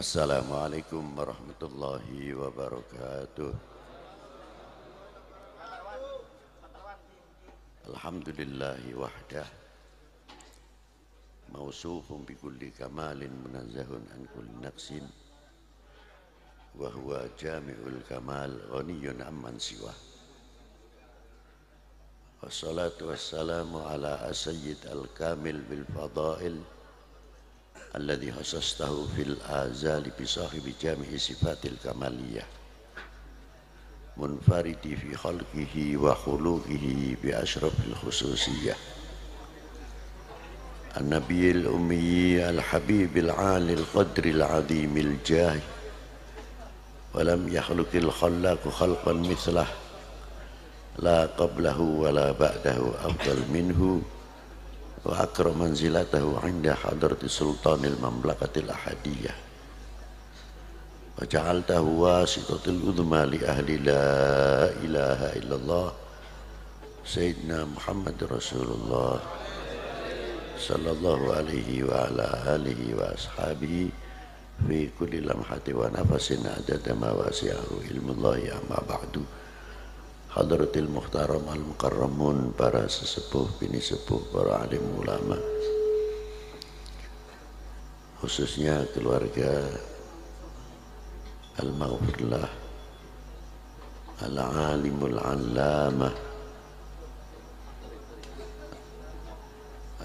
Assalamualaikum warahmatullahi wabarakatuh. Alhamdulillahi wahdah, mausufun bikulli kamalin munazzahun an kulli naqsin, wa huwa jami'ul kamal ghaniyun amman siwah. Wassalatu wassalamu ala sayyid al-kamil bil fadail alladhi khasastahu fil azali bi sahibi jami'i sifatil kamaliyah, munfaridi fi khalqihi wa khuluqihi bi ashrafil khususiyah, an-nabiyil ummi al-habibil alil qadril azimil jahi, wa lam yakhluqil khallaqu khalqan mithlah la qablahu wa la ba'dahu afdal minhu, wa akram manzilatahu 'inda hadrati sultanil mamlakatil ahadiyah, wa ja'altahu wasitatul udhma li ahli la ilaha illallah sayyidina Muhammad Rasulullah sallallahu alaihi wa ala alihi wa ashabihi fi kulli lamhati wa nafasin adada ma wasi'ahu ilmullahi amma ba'du. Hadratil muhtaram al-mukarramun, para sesepuh, bini sepuh, para alim ulama, khususnya keluarga al-maghfirlah al-alimul allamah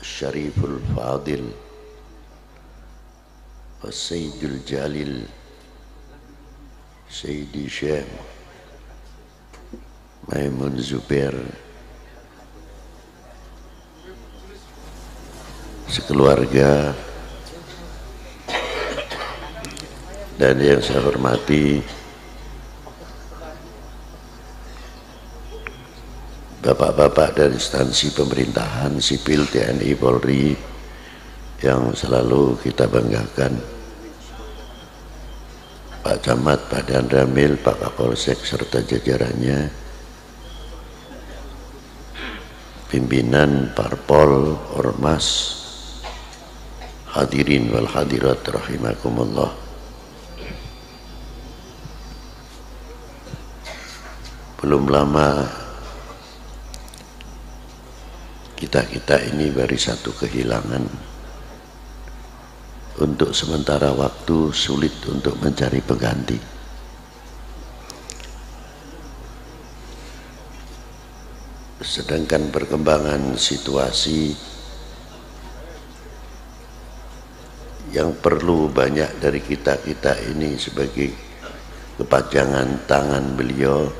al-syariful fadil al-sayyidul jalil Sayyidi Syekh Maimun Zubair sekeluarga, dan yang saya hormati bapak-bapak dari instansi pemerintahan sipil TNI Polri yang selalu kita banggakan, Pak Camat, Pak Danramil, Pak Kapolsek serta jajarannya, pimpinan parpol, ormas, hadirin wal hadirat rahimakumullah. Belum lama kita ini baru satu kehilangan. Untuk sementara waktu sulit untuk mencari pengganti. Sedangkan perkembangan situasi yang perlu banyak dari kita ini sebagai kepanjangan tangan beliau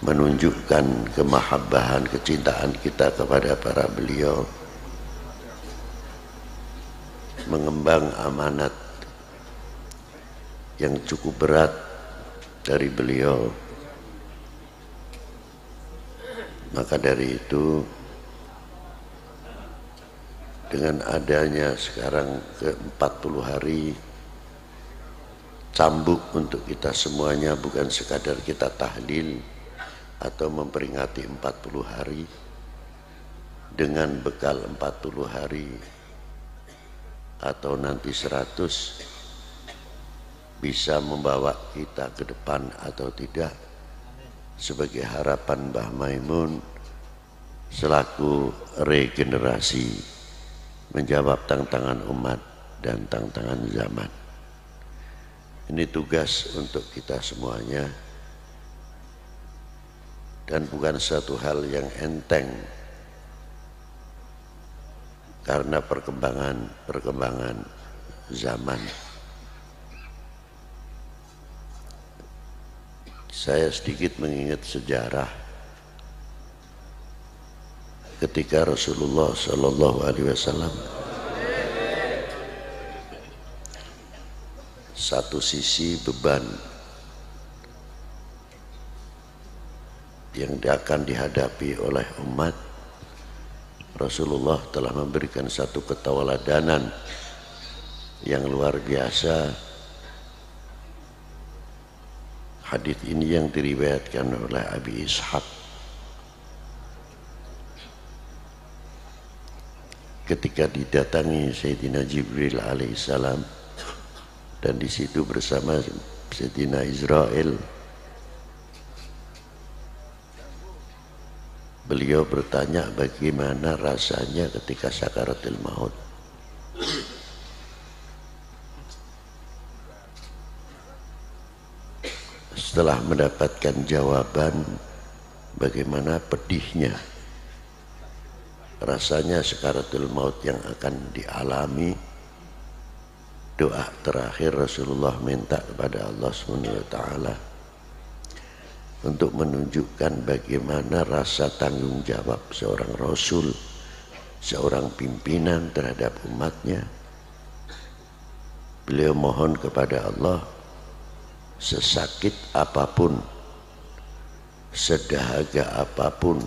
menunjukkan kemahabbahan, kecintaan kita kepada para beliau, mengemban amanat yang cukup berat dari beliau. Maka dari itu, dengan adanya sekarang ke 40 hari cambuk untuk kita semuanya, bukan sekadar kita tahlil atau memperingati 40 hari, dengan bekal 40 hari atau nanti 100 bisa membawa kita ke depan atau tidak, sebagai harapan Mbah Maimun selaku regenerasi menjawab tantangan umat dan tantangan zaman. Ini tugas untuk kita semuanya, dan bukan satu hal yang enteng, karena perkembangan zaman. Saya sedikit mengingat sejarah ketika Rasulullah Shallallahu Alaihi Wasallam satu sisi beban yang akan dihadapi oleh umat, Rasulullah telah memberikan satu ketauladanan yang luar biasa. Hadits ini yang diriwayatkan oleh Abi Ishaq ketika didatangi Sayyidina Jibril alaihissalam dan di situ bersama Sayyidina Israel. Beliau bertanya bagaimana rasanya ketika sakaratul maut. Setelah mendapatkan jawaban bagaimana pedihnya rasanya sakaratul maut yang akan dialami, doa terakhir Rasulullah minta kepada Allah SWT untuk menunjukkan bagaimana rasa tanggung jawab seorang Rasul, seorang pimpinan terhadap umatnya. Beliau mohon kepada Allah, sesakit apapun, sedahaga apapun,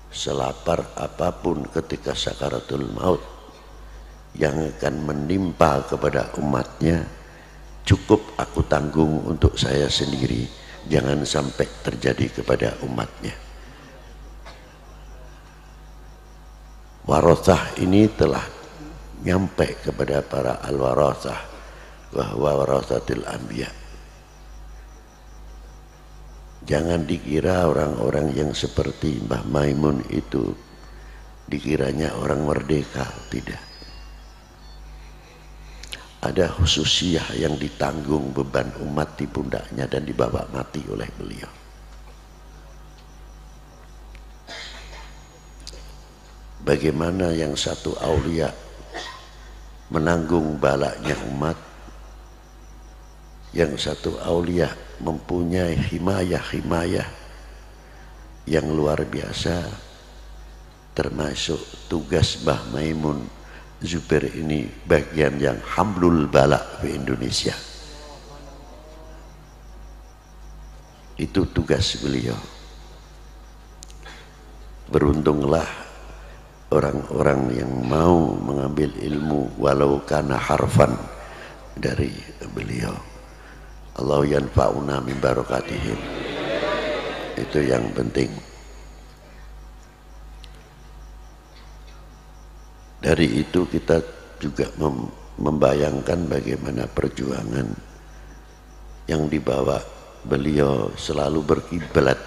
selapar apapun ketika sakaratul maut yang akan menimpa kepada umatnya, cukup aku tanggung untuk saya sendiri, jangan sampai terjadi kepada umatnya. Warathah ini telah nyampe kepada para al-warathah, bahwa warathatil anbiya. Jangan dikira orang-orang yang seperti Mbah Maimun itu dikiranya orang merdeka, tidak. Ada khususiyah yang ditanggung beban umat di pundaknya dan dibawa mati oleh beliau. Bagaimana yang satu aulia menanggung balaknya umat, yang satu aulia mempunyai himayah yang luar biasa, termasuk tugas Mbah Maimun Zubair ini bagian yang hamlul bala di Indonesia. Itu tugas beliau. Beruntunglah orang-orang yang mau mengambil ilmu walau kana harfan dari beliau. Allah yanfa'una min barakatihim. Itu yang penting. Dari itu kita juga membayangkan bagaimana perjuangan yang dibawa beliau selalu berkiblat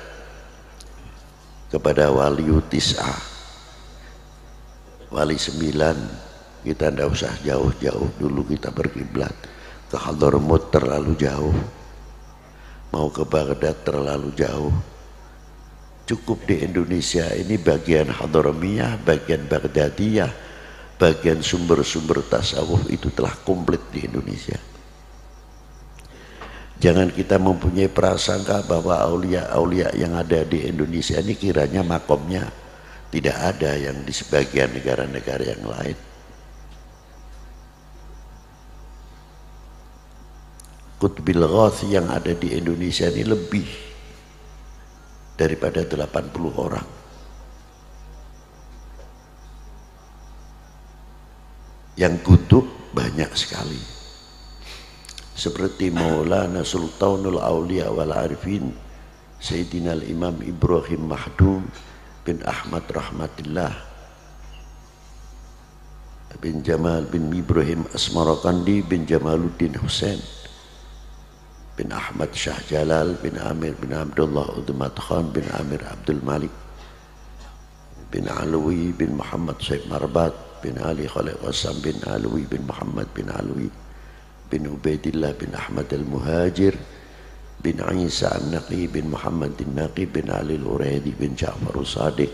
kepada wali tis'ah, wali 9. Kita tidak usah jauh-jauh, dulu kita berkiblat ke Hadramaut terlalu jauh, mau ke Baghdad terlalu jauh. Cukup di Indonesia ini bagian Hadramiyah, bagian Baghdadiyah, bagian sumber-sumber tasawuf itu telah komplit di Indonesia. Jangan kita mempunyai prasangka bahwa aulia-aulia yang ada di Indonesia ini kiranya makomnya tidak ada yang di sebagian negara-negara yang lain. Qutbil Ghath yang ada di Indonesia ini lebih daripada 80 orang. Yang kutub banyak sekali, seperti Maulana Sultanul Aulia wal Arifin Sayyidina Imam Ibrahim Mahdum bin Ahmad Rahmatillah bin Jamal bin Ibrahim Asmarakandi bin Jamaluddin Hussein bin Ahmad Shah Jalal bin Amir bin Abdullah Udmat Khan bin Amir Abdul Malik bin Alwi bin Muhammad Syed Marbat bin Ali Khalid Qassam bin Alwi bin Muhammad bin Alwi bin Ubaidillah bin Ahmad al-Muhajir bin Isa an-Naqi bin Muhammad al-Naqi bin Ali al-Uraidi bin Ja'far Sadiq.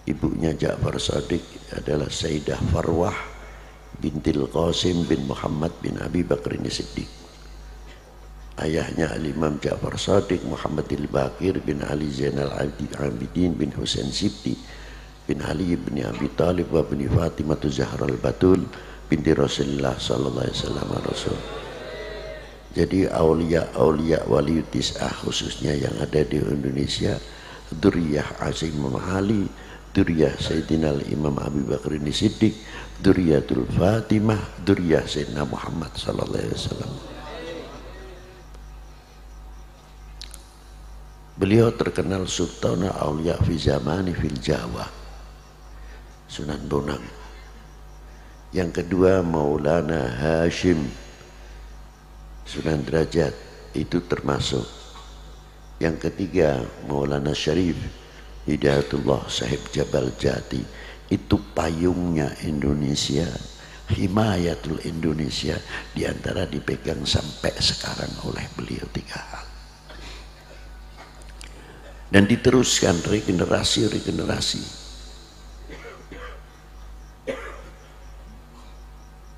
Ibunya Ja'far Sadiq adalah Sayyidah Farwah bintil Qasim bin Muhammad bin Abi Bakr Siddiq. Ayahnya Al-Imam Ja'far Sadiq Muhammad al-Baqir bin Ali Zainal Abidin bin Husain Sibti bin Ali bin Abi Talib wa bin Fatimah Zahra al-Batul binti Rasulullah sallallahu alaihi wasallam Rasul. Jadi aulia-aulia wali tis'ah khususnya yang ada di Indonesia, dzurriyyah Imam Ali, dzurriyyah Sayyidina Imam Abi Bakr Siddiq, dzurriyyatul Fatimah, dzurriyyah Sayyidina Muhammad sallallahu alaihi wasallam. Beliau terkenal Sultanul Aulia fi zamani fil Jawa, Sunan Bonang. Yang kedua Maulana Hashim Sunan Derajat itu termasuk. Yang ketiga Maulana Syarif Hidayatullah Sahib Jabal Jati, itu payungnya Indonesia, himayatul Indonesia, diantara dipegang sampai sekarang oleh beliau 3 hal. Dan diteruskan regenerasi.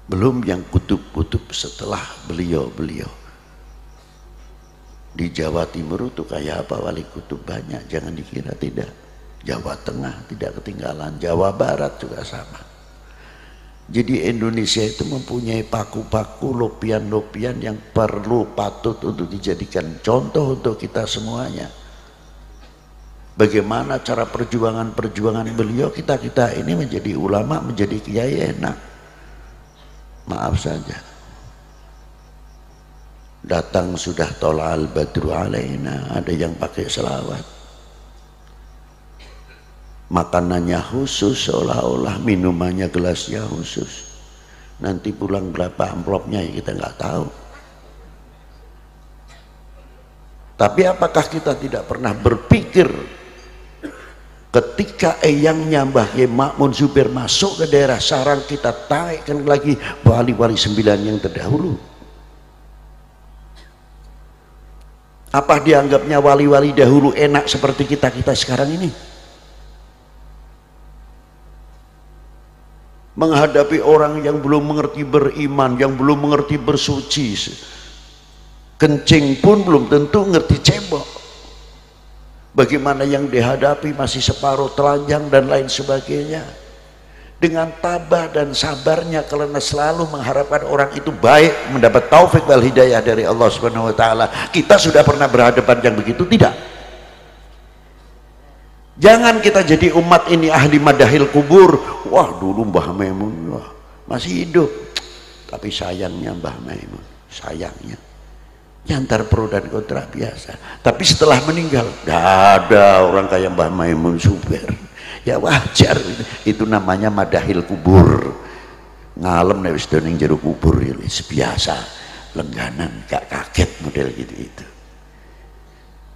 Belum yang kutub-kutub setelah beliau. Di Jawa Timur itu kayak apa wali kutub banyak, jangan dikira tidak. Jawa Tengah tidak ketinggalan, Jawa Barat juga sama. Jadi Indonesia itu mempunyai paku-paku, lopian-lopian yang patut untuk dijadikan contoh untuk kita semuanya. Bagaimana cara perjuangan beliau, kita ini menjadi ulama, menjadi kiai enak. Maaf saja, datang sudah tola'al badru alaina, ada yang pakai selawat, makanannya khusus, seolah-olah minumannya gelasnya khusus. Nanti pulang berapa amplopnya ya kita nggak tahu. Tapi apakah kita tidak pernah berpikir ketika eyangnya Mbah Kiai Ma'mun Zubair masuk ke daerah sarang, kita taikkan lagi wali-wali 9 yang terdahulu? Apa dianggapnya wali-wali dahulu enak seperti kita sekarang ini? Menghadapi orang yang belum mengerti beriman, yang belum mengerti bersuci, kencing pun belum tentu ngerti cebok. Bagaimana yang dihadapi masih separuh telanjang dan lain sebagainya. Dengan tabah dan sabarnya, karena selalu mengharapkan orang itu baik, mendapat taufik wal hidayah dari Allah Subhanahu wa taala. Kita sudah pernah berhadapan yang begitu? Tidak. Jangan kita jadi umat ini ahli madahil kubur. Wah, dulu Mbah Maimun masih hidup, tapi sayangnya Mbah Maimun, sayangnya antar pro dan kontra biasa. Tapi setelah meninggal, tidak ada orang kayak Mbah Maimun Zubair. Ya wajar, itu namanya madahil kubur. Ngalem nek wis doning jero kubur ya biasa, lengganan, gak kaget model gitu itu.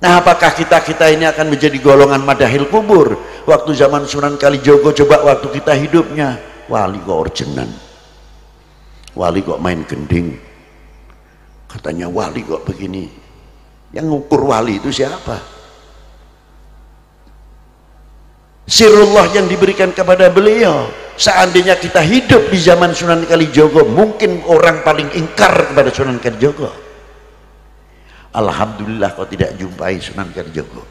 Nah, apakah kita ini akan menjadi golongan madahil kubur? Waktu zaman Sunan Kalijogo, coba waktu kita hidupnya, wali kok orjenan, wali kok main gending, katanya wali kok begini. Yang ngukur wali itu siapa? Sirullah yang diberikan kepada beliau. Seandainya kita hidup di zaman Sunan Kalijogo, mungkin orang paling ingkar kepada Sunan Kalijogo. Alhamdulillah kau tidak jumpai Sunan Kalijogo.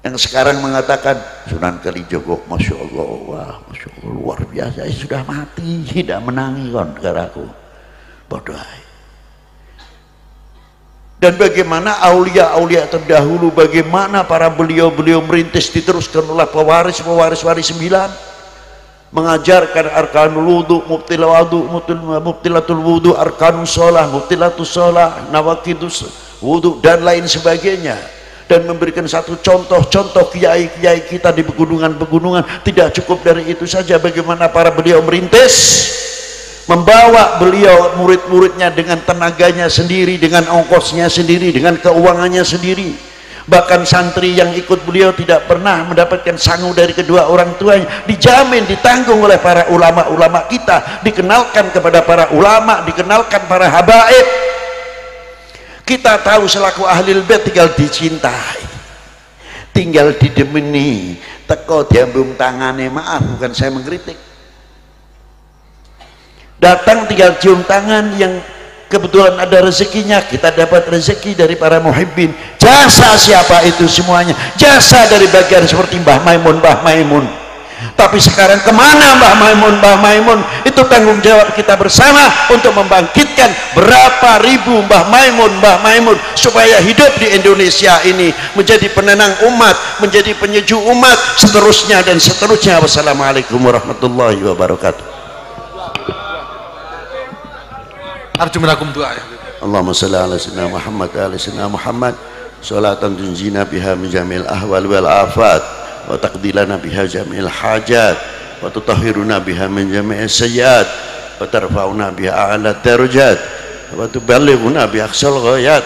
Yang sekarang mengatakan Sunan Kalijogo, Masya Allah, wah, Masya Allah, luar biasa, sudah mati, tidak menangi kon negaraku. Bodoh. Dan bagaimana aulia-aulia terdahulu, bagaimana para beliau-beliau merintis, diteruskan oleh pewaris wali 9, mengajarkan arkanul wudu, mubtilatul wudu, arkanus sholah, mubtilatus sholah, nawakidus wudu, dan lain sebagainya. Dan memberikan satu contoh-contoh kiai-kiai kita di pegunungan-pegunungan. Tidak cukup dari itu saja, bagaimana para beliau merintis, membawa beliau murid-muridnya dengan tenaganya sendiri, dengan ongkosnya sendiri, dengan keuangannya sendiri. Bahkan santri yang ikut beliau tidak pernah mendapatkan sangu dari kedua orang tuanya, dijamin ditanggung oleh para ulama-ulama kita, dikenalkan kepada para ulama, dikenalkan para habaib. Kita tahu selaku ahlul bait tinggal dicintai, tinggal didemeni, teko diambung tangane, maaf bukan saya mengkritik, datang tinggal cium tangan, yang kebetulan ada rezekinya, kita dapat rezeki dari para muhibbin. Jasa siapa itu semuanya? Jasa dari bagian seperti Mbah Maimun. Tapi sekarang kemana Mbah Maimun? Itu tanggung jawab kita bersama untuk membangkitkan berapa ribu Mbah Maimun supaya hidup di Indonesia ini menjadi penenang umat, menjadi penyejuk umat, seterusnya dan seterusnya. Wassalamualaikum warahmatullahi wabarakatuh. Arju minakum doa ya. Allahumma salli ala sayyidina Muhammad wa ala sayyidina Muhammad salatan tunjina biha min jamil ahwal wal afat wa taqdilana biha jamil hajat wa tutahhiruna biha min jami'is sayyiat وترفعنا بها أعلى الدرجات وتبلغنا بأقصى الغايات.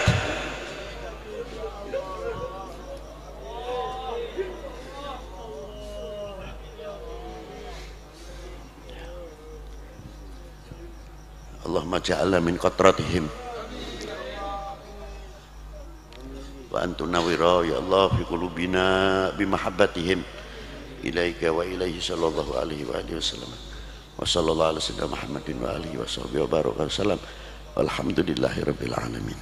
اللهم اجعلنا من قطرتهم وأن تنور يا الله في قلوبنا بمحبتهم إليك وإليه صلى الله عليه وآله وسلم وصلى الله على سيدنا محمد وآله وصحبه وبارك وسلم والحمد لله رب العالمين.